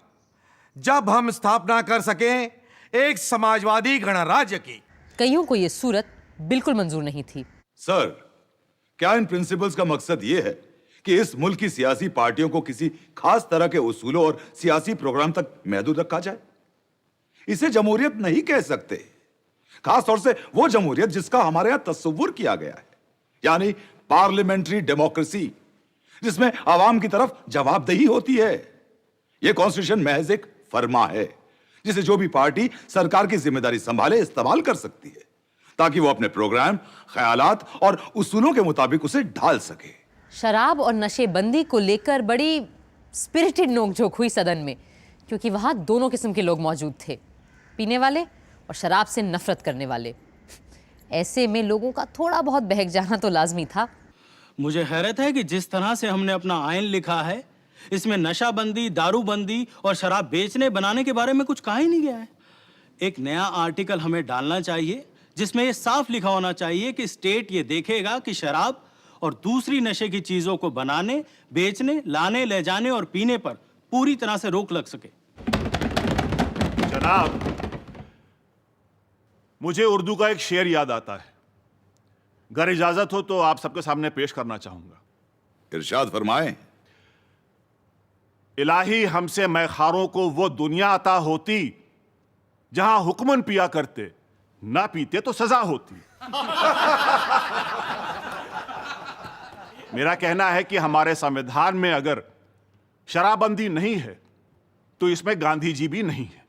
जब हम स्थापना कर सकें एक समाजवादी गणराज्य की। कईयों को यह सूरत बिल्कुल मंजूर नहीं थी। सर, क्या इन प्रिंसिपल्स का मकसद यह है कि इस मुल्क की सियासी पार्टियों को किसी खास तरह के उसूलों और सियासी प्रोग्राम तक महदूद रखा जाए? इसे जमहूरियत नहीं कह सकते, खास तौर से वो जमहूरियत जिसका हमारे यहां तस्वुर किया गया है, यानी पार्लियामेंट्री डेमोक्रेसी, जिसमें आवाम की तरफ जवाबदेही होती है। यह कॉन्स्टिट्यूशन महज एक फरमा है जिसे जो भी पार्टी सरकार की जिम्मेदारी संभाले इस्तेमाल कर सकती है ताकि वो अपने प्रोग्राम, ख्यालात और उसूलों के मुताबिक उसे ढाल सके। शराब और नशेबंदी को लेकर बड़ी स्पिरिटेड नोकझोंक हुई सदन में, क्योंकि वहां दोनों किस्म के लोग मौजूद थे, पीने वाले और शराब से नफरत करने वाले। ऐसे में लोगों का थोड़ा बहुत बहक जाना तो लाजमी था। मुझे हैरत है कि जिस तरह से हमने अपना आइन लिखा है, इसमें नशाबंदी, दारूबंदी और शराब बेचने बनाने के बारे में कुछ कहा ही नहीं गया है। एक नया आर्टिकल हमें डालना चाहिए जिसमें यह साफ लिखा होना चाहिए कि स्टेट ये देखेगा कि शराब और दूसरी नशे की चीजों को बनाने, बेचने, लाने, ले जाने और पीने पर पूरी तरह से रोक लग सके। जनाब, मुझे उर्दू का एक शेर याद आता है, अगर इजाजत हो तो आप सबके सामने पेश करना चाहूंगा। इरशाद फरमाएं। इलाही हमसे मैखारों को वो दुनिया अता होती जहां हुक्मन पिया करते, ना पीते तो सजा होती। मेरा कहना है कि हमारे संविधान में अगर शराबबंदी नहीं है तो इसमें गांधी जी भी नहीं है,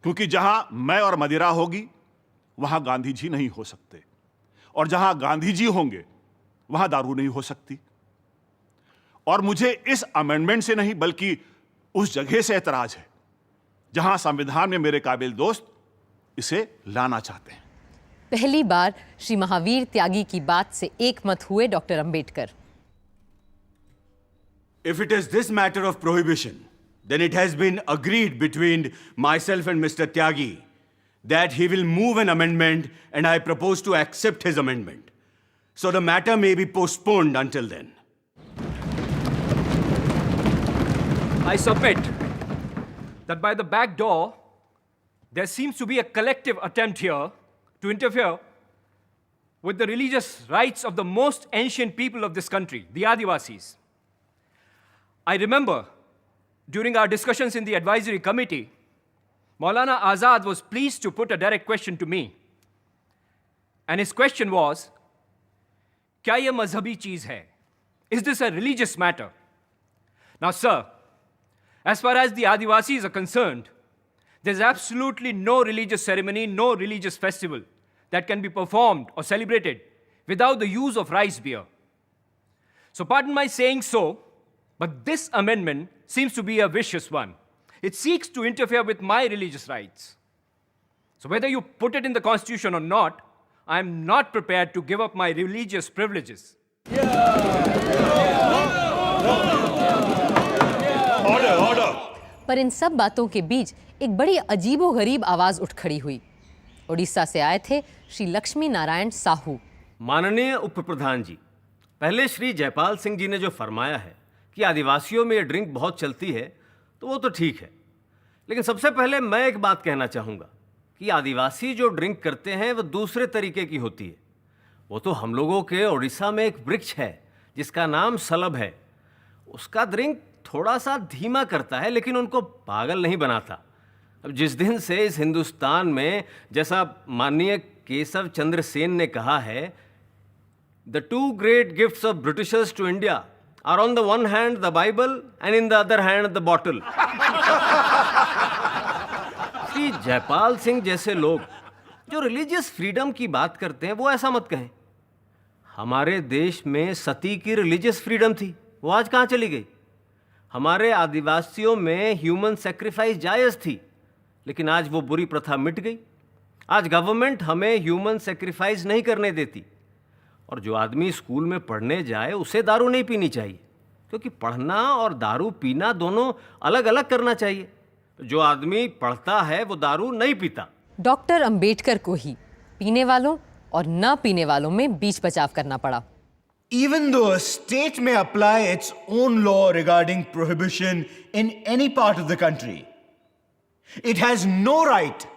क्योंकि जहां मैं और मदिरा होगी वहां गांधी जी नहीं हो सकते, और जहां गांधी जी होंगे वहां दारू नहीं हो सकती। और मुझे इस अमेंडमेंट से नहीं बल्कि उस जगह से एतराज है जहां संविधान में मेरे काबिल दोस्त इसे लाना चाहते हैं। पहली बार श्री महावीर त्यागी की बात से एक मत हुए doctor Ambedkar. If it is this matter of prohibition, then it has been agreed between myself and Mr. Tyagi that he will move an amendment, and I propose to accept his amendment. So the matter may be postponed until then. I submit that by the back door, there seems to be a collective attempt here to interfere with the religious rights of the most ancient people of this country, the Adivasis. I remember during our discussions in the advisory committee, Maulana Azad was pleased to put a direct question to me. And his question was, "Kya ye mazhabi cheez hai? Is this a religious matter?" Now, sir, as far as the Adivasis are concerned, there's absolutely no religious ceremony, no religious festival that can be performed or celebrated without the use of rice beer. So pardon my saying so, but this amendment seems to be a vicious one. It seeks to interfere with my religious rights. So whether you put it in the Constitution or not, I am not prepared to give up my religious privileges. पर इन सब बातों के बीच एक बड़ी अजीबोगरीब आवाज उठ खड़ी हुई। उड़ीसा से आए थे श्री लक्ष्मी नारायण साहू। माननीय उप प्रधान जी, पहले श्री जयपाल सिंह जी ने जो फरमाया है कि आदिवासियों में ये ड्रिंक बहुत चलती है, तो वो तो ठीक है, लेकिन सबसे पहले मैं एक बात कहना चाहूँगा कि आदिवासी जो ड्रिंक करते हैं वो दूसरे तरीके की होती है। वो तो हम लोगों के उड़ीसा में एक वृक्ष है जिसका नाम सलब है, उसका ड्रिंक थोड़ा सा धीमा करता है लेकिन उनको पागल नहीं बनाता। अब जिस दिन से इस हिंदुस्तान में, जैसा माननीय केशव चंद्र सेन ने कहा है, the two great gifts of Britishers to India are on the one hand the Bible and in the other hand the bottle. Shri Jaipal Singh जैसे लोग जो रिलीजियस फ्रीडम की बात करते हैं वो ऐसा मत कहें। हमारे देश में सती की रिलीजियस फ्रीडम थी, वो आज कहाँ चली गई? हमारे आदिवासियों में ह्यूमन सेक्रीफाइस जायज़ थी, लेकिन आज वो बुरी प्रथा मिट गई। आज गवर्नमेंट हमें ह्यूमन सेक्रीफाइस नहीं करने देती, और जो आदमी स्कूल में पढ़ने जाए उसे दारू नहीं पीनी चाहिए, क्योंकि पढ़ना और दारू पीना दोनों अलग अलग करना चाहिए। जो आदमी पढ़ता है वो दारू नहीं पीता। डॉक्टर अंबेडकर को ही पीने वालों और न पीने वालों में बीच बचाव करना पड़ा। Even though a state may apply its own law regarding prohibition in any part of the country, it has no right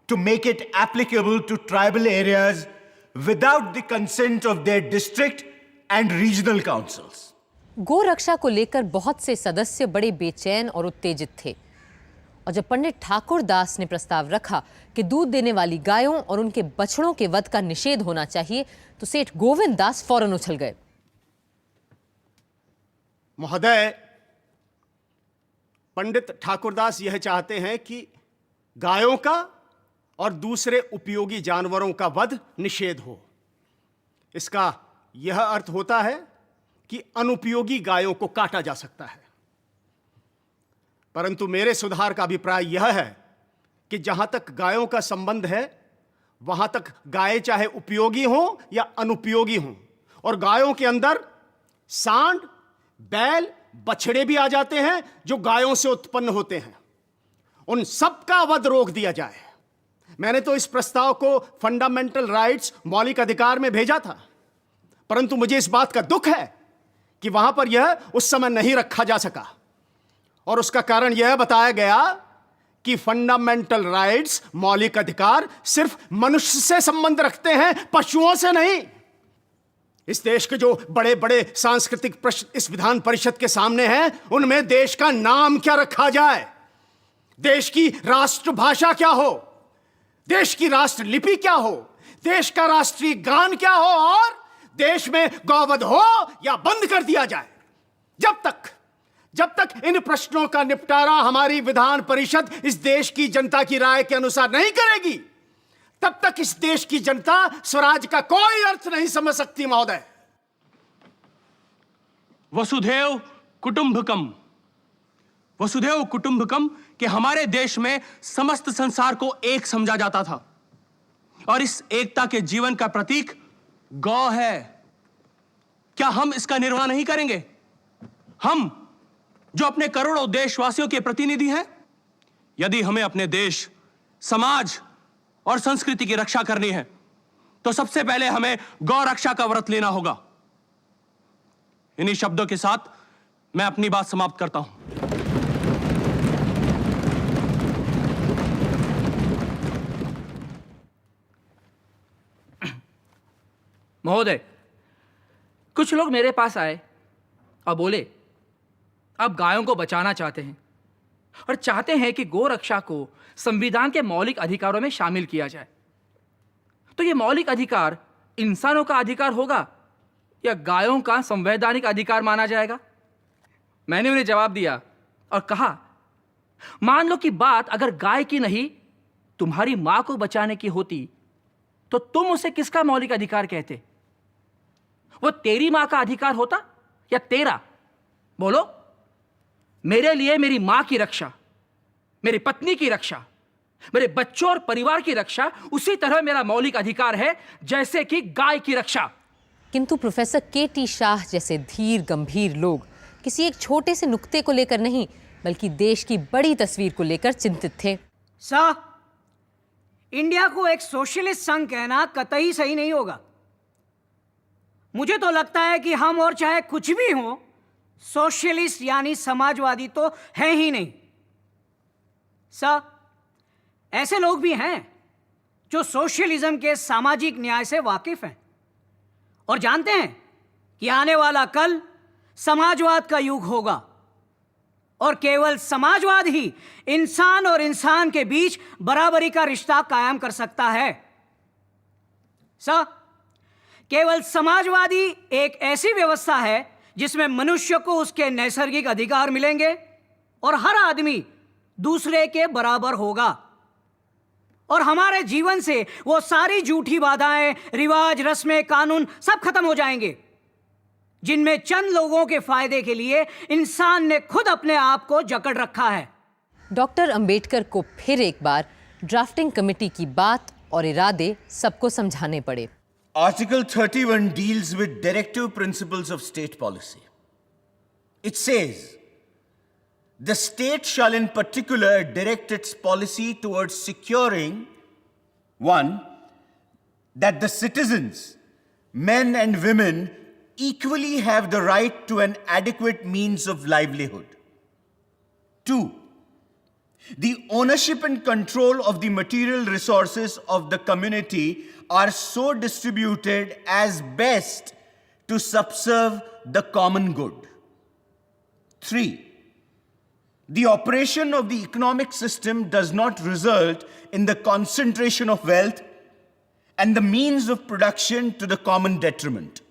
to make it applicable to tribal areas without the consent of their district and regional councils. गो रक्षा को लेकर बहुत से सदस्य बड़े बेचैन और उत्तेजित थे, और जब पंडित ठाकुर दास ने प्रस्ताव रखा कि दूध देने वाली गायों और उनके बछड़ों के वध का निषेध होना चाहिए, तो सेठ गोविंद दास फौरन उछल गए। महोदय, पंडित ठाकुरदास यह चाहते हैं कि गायों का और दूसरे उपयोगी जानवरों का वध निषेध हो। इसका यह अर्थ होता है कि अनुपयोगी गायों को काटा जा सकता है। परंतु मेरे सुधार का अभिप्राय यह है कि जहां तक गायों का संबंध है, वहां तक गायें चाहे उपयोगी हों या अनुपयोगी हों, और गायों के अंदर सांड, बैल, बछड़े भी आ जाते हैं जो गायों से उत्पन्न होते हैं, उन सब का वध रोक दिया जाए। मैंने तो इस प्रस्ताव को फंडामेंटल राइट्स, मौलिक अधिकार में भेजा था, परंतु मुझे इस बात का दुख है कि वहां पर यह उस समय नहीं रखा जा सका, और उसका कारण यह बताया गया कि फंडामेंटल राइट्स, मौलिक अधिकार, सिर्फ मनुष्य से संबंध रखते हैं, पशुओं से नहीं। इस देश के जो बड़े बड़े सांस्कृतिक प्रश्न इस विधान परिषद के सामने हैं, उनमें देश का नाम क्या रखा जाए, देश की राष्ट्रभाषा क्या हो, देश की राष्ट्र लिपि क्या हो, देश का राष्ट्रीय गान क्या हो, और देश में गौवध हो या बंद कर दिया जाए। जब तक इन प्रश्नों का निपटारा हमारी विधान परिषद इस देश की जनता की राय के अनुसार नहीं करेगी, तब तक इस देश की जनता स्वराज का कोई अर्थ नहीं समझ सकती। महोदय, वसुधैव कुटुंबकम, वसुधैव कुटुंबकम के हमारे देश में समस्त संसार को एक समझा जाता था, और इस एकता के जीवन का प्रतीक गौ है। क्या हम इसका निर्वाह नहीं करेंगे? हम जो अपने करोड़ों देशवासियों के प्रतिनिधि हैं। यदि हमें अपने देश, समाज और संस्कृति की रक्षा करनी है तो सबसे पहले हमें गौ रक्षा का व्रत लेना होगा। इन्हीं शब्दों के साथ मैं अपनी बात समाप्त करता हूं। महोदय, कुछ लोग मेरे पास आए और बोले आप गायों को बचाना चाहते हैं और चाहते हैं कि गौ रक्षा को संविधान के मौलिक अधिकारों में शामिल किया जाए। तो ये मौलिक अधिकार इंसानों का अधिकार होगा या गायों का संवैधानिक अधिकार माना जाएगा? मैंने उन्हें जवाब दिया और कहा, मान लो कि बात अगर गाय की नहीं तुम्हारी मां को बचाने की होती तो तुम उसे किसका मौलिक अधिकार कहते? वो तेरी मां का अधिकार होता या तेरा? बोलो। मेरे लिए मेरी मां की रक्षा, मेरी पत्नी की रक्षा, मेरे बच्चों और परिवार की रक्षा उसी तरह मेरा मौलिक अधिकार है जैसे कि गाय की रक्षा। किंतु प्रोफेसर के.टी. शाह जैसे धीर गंभीर लोग किसी एक छोटे से नुक्ते को लेकर नहीं बल्कि देश की बड़ी तस्वीर को लेकर चिंतित थे। सर, इंडिया को एक सोशलिस्ट संघ कहना कतई सही नहीं होगा। मुझे तो लगता है कि हम और चाहे कुछ भी हो, सोशलिस्ट यानी समाजवादी तो है ही नहीं। सर, ऐसे लोग भी हैं जो सोशलिज्म के सामाजिक न्याय से वाकिफ हैं और जानते हैं कि आने वाला कल समाजवाद का युग होगा और केवल समाजवाद ही इंसान और इंसान के बीच बराबरी का रिश्ता कायम कर सकता है। सर, केवल समाजवादी एक ऐसी व्यवस्था है जिसमें मनुष्य को उसके नैसर्गिक अधिकार मिलेंगे और हर आदमी दूसरे के बराबर होगा और हमारे जीवन से वो सारी झूठी बाधाएं, रिवाज, रस्में, कानून सब खत्म हो जाएंगे जिनमें चंद लोगों के फायदे के लिए इंसान ने खुद अपने आप को जकड़ रखा है। डॉक्टर अंबेडकर को फिर एक बार ड्राफ्टिंग कमेटी की बात और इरादे सबको समझाने पड़े। Article 31 deals with directive principles of state policy. It says, the state shall in particular direct its policy towards securing, 1, that the citizens, men and women, equally have the right to an adequate means of livelihood. 2, the ownership and control of the material resources of the community are so distributed as best to subserve the common good. 3, the operation of the economic system does not result in the concentration of wealth and the means of production to the common detriment.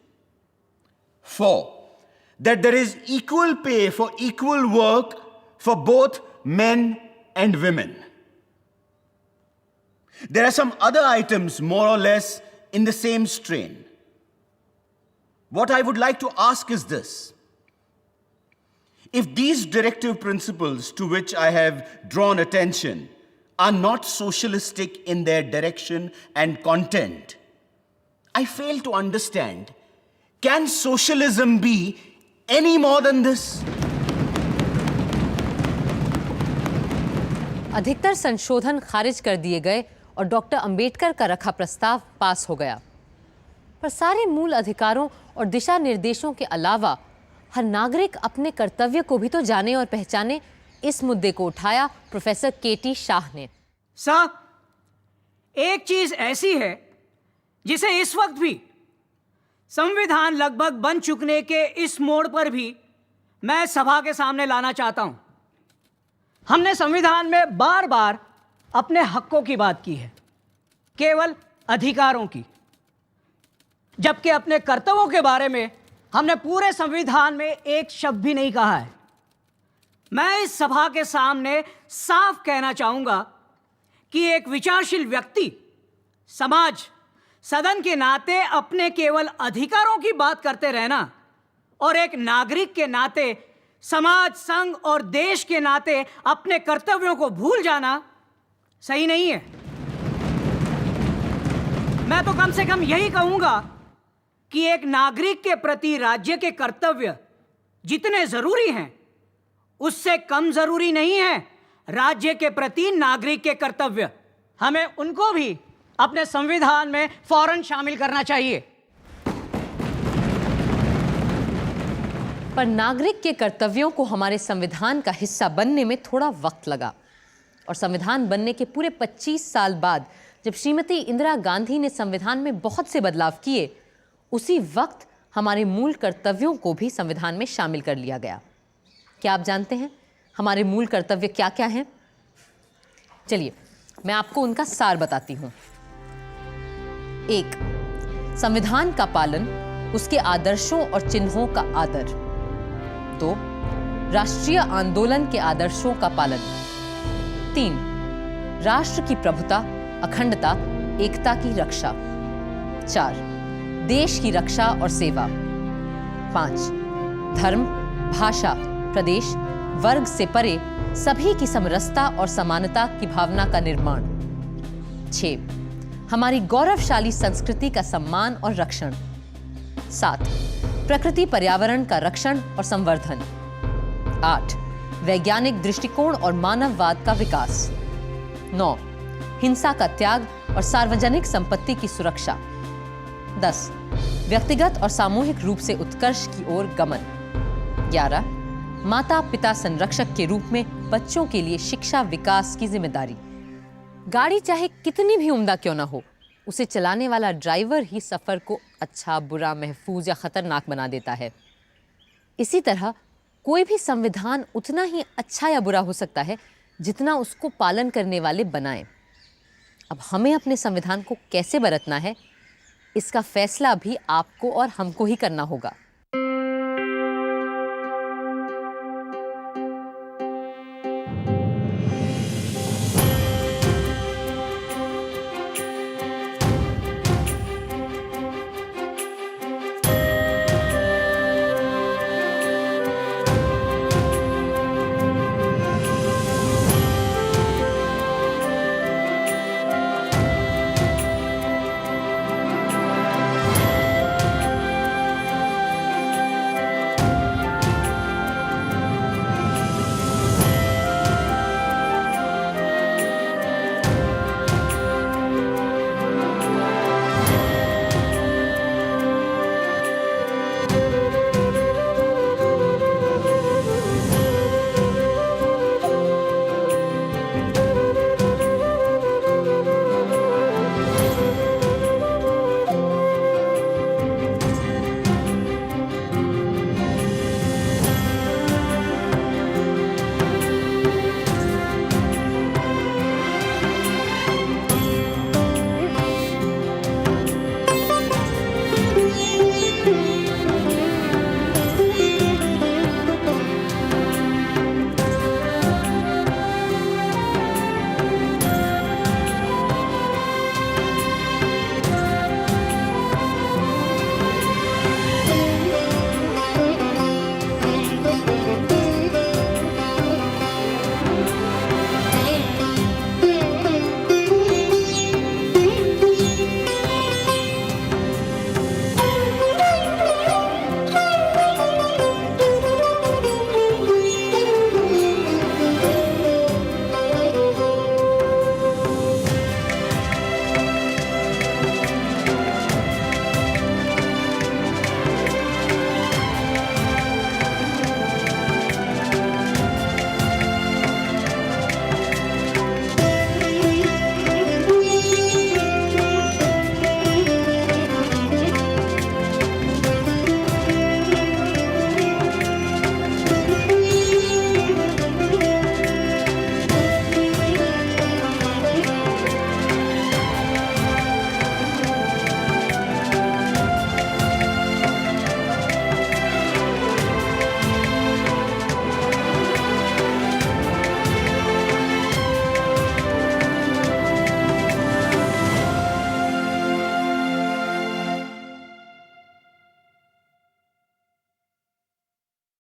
4, that there is equal pay for equal work for both men and women. There are some other items more or less in the same strain. What I would like to ask is this. If these directive principles to which I have drawn attention are not socialistic in their direction and content, I fail to understand, can socialism be any more than this? अधिकतर संशोधन खारिज कर दिए गए और डॉक्टर अंबेडकर का रखा प्रस्ताव पास हो गया, पर सारे मूल अधिकारों और दिशा निर्देशों के अलावा हर नागरिक अपने कर्तव्य को भी तो जाने और पहचाने, इस मुद्दे को उठाया प्रोफेसर के.टी. शाह ने। साहब, एक चीज ऐसी है जिसे इस वक्त भी संविधान लगभग बन चुकने के इस मोड़ पर भी मैं सभा के सामने लाना चाहता हूं। हमने संविधान में बार बार अपने हकों की बात की है, केवल अधिकारों की, जबकि अपने कर्तव्यों के बारे में हमने पूरे संविधान में एक शब्द भी नहीं कहा है। मैं इस सभा के सामने साफ कहना चाहूंगा कि एक विचारशील व्यक्ति, समाज, सदन के नाते अपने केवल अधिकारों की बात करते रहना और एक नागरिक के नाते समाज, संघ और देश के नाते अपने कर्तव्यों को भूल जाना सही नहीं है। मैं तो कम से कम यही कहूंगा कि एक नागरिक के प्रति राज्य के कर्तव्य जितने जरूरी हैं उससे कम जरूरी नहीं है राज्य के प्रति नागरिक के कर्तव्य। हमें उनको भी अपने संविधान में फौरन शामिल करना चाहिए। पर नागरिक के कर्तव्यों को हमारे संविधान का हिस्सा बनने में थोड़ा वक्त लगा और संविधान बनने के पूरे 25 साल बाद जब श्रीमती इंदिरा गांधी ने संविधान में बहुत से बदलाव किए, उसी वक्त हमारे मूल कर्तव्यों को भी संविधान में शामिल कर लिया गया। क्या आप जानते हैं हमारे मूल कर्तव्य क्या क्या हैं? चलिए मैं आपको उनका सार बताती हूं। 1. संविधान का पालन, उसके आदर्शों और चिन्हों का आदर। 2. राष्ट्रीय आंदोलन के आदर्शों का पालन। 3. राष्ट्र की प्रभुता, अखंडता, एकता की रक्षा। 4. देश की रक्षा और सेवा। 5. धर्म, भाषा, प्रदेश, वर्ग से परे सभी की समरसता और समानता की भावना का निर्माण। 6. हमारी गौरवशाली संस्कृति का सम्मान और रक्षण। 7. प्रकृति पर्यावरण का रक्षण और संवर्धन। 8. वैज्ञानिक दृष्टिकोण और मानववाद का विकास। 9. हिंसा का त्याग और सार्वजनिक संपत्ति की सुरक्षा। 10. व्यक्तिगत और सामूहिक रूप से उत्कर्ष की ओर गमन। 11. माता पिता संरक्षक के रूप में बच्चों के लिए शिक्षा विकास की जिम्मेदारी। गाड़ी चाहे कितनी भी उम्दा क्यों ना हो, उसे चलाने वाला ड्राइवर ही सफर को अच्छा, बुरा, महफूज या खतरनाक बना देता है। इसी तरह कोई भी संविधान उतना ही अच्छा या बुरा हो सकता है जितना उसको पालन करने वाले बनाएं। अब हमें अपने संविधान को कैसे बरतना है, इसका फैसला भी आपको और हमको ही करना होगा।